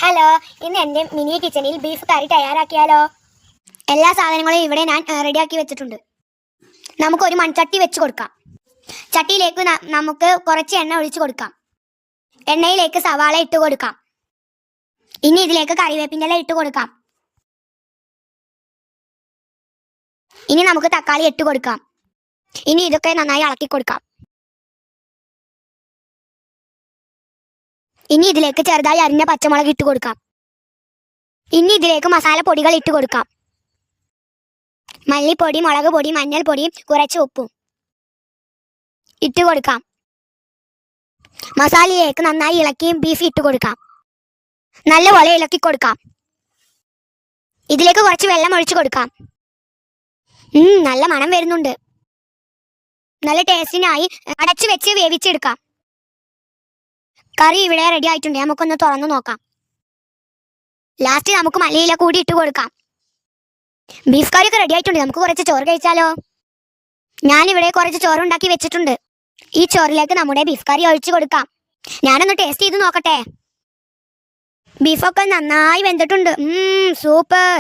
Hello, ഇന്ന് എൻ്റെ mini കിച്ചണിൽ ബീഫ് കറി തയ്യാറാക്കിയാലോ? എല്ലാ സാധനങ്ങളും ഇവിടെ ഞാൻ റെഡിയാക്കി വെച്ചിട്ടുണ്ട്. നമുക്കൊരു മൺചട്ടി വെച്ച് കൊടുക്കാം. ചട്ടിയിലേക്ക് നമുക്ക് കുറച്ച് എണ്ണ ഒഴിച്ചു കൊടുക്കാം. എണ്ണയിലേക്ക് സവാള ഇട്ട് കൊടുക്കാം. ഇനി ഇതിലേക്ക് കറിവേപ്പിൻ്റെ ഇല ഇട്ട് കൊടുക്കാം. ഇനി നമുക്ക് തക്കാളി ഇട്ട് കൊടുക്കാം. ഇനി ഇതൊക്കെ നന്നായി ഇളക്കി കൊടുക്കാം. ഇനി ഇതിലേക്ക് ചെറുതായി അരിഞ്ഞ പച്ചമുളക് ഇട്ട് കൊടുക്കാം. ഇനി ഇതിലേക്ക് മസാലപ്പൊടികൾ ഇട്ട് കൊടുക്കാം. മല്ലിപ്പൊടി, മുളക് പൊടി, മഞ്ഞൾപ്പൊടി, കുറച്ച് ഉപ്പും ഇട്ട് കൊടുക്കാം. മസാലയിലേക്ക് നന്നായി ഇളക്കി ബീഫ് ഇട്ട് കൊടുക്കാം. നല്ലപോലെ ഇളക്കി കൊടുക്കാം. ഇതിലേക്ക് കുറച്ച് വെള്ളം ഒഴിച്ചു കൊടുക്കാം. നല്ല മണം വരുന്നുണ്ട്. നല്ല ടേസ്റ്റിനായി അടച്ചു വെച്ച് വേവിച്ചെടുക്കാം. കറി ഇവിടെ റെഡി ആയിട്ടുണ്ട്. നമുക്കൊന്ന് തുറന്നു നോക്കാം. ലാസ്റ്റ് നമുക്ക് മല്ലിയില കൂടി ഇട്ട് കൊടുക്കാം. ബീഫ് കറിയൊക്കെ റെഡി ആയിട്ടുണ്ട്. നമുക്ക് കുറച്ച് ചോറ് കഴിച്ചാലോ? ഞാനിവിടെ കുറച്ച് ചോറുണ്ടാക്കി വെച്ചിട്ടുണ്ട്. ഈ ചോറിലേക്ക് നമ്മുടെ ബീഫ് കറി ഒഴിച്ചു കൊടുക്കാം. ഞാനൊന്ന് ടേസ്റ്റ് ചെയ്ത് നോക്കട്ടെ. ബീഫൊക്കെ നന്നായി വെന്തിട്ടുണ്ട്. സൂപ്പർ.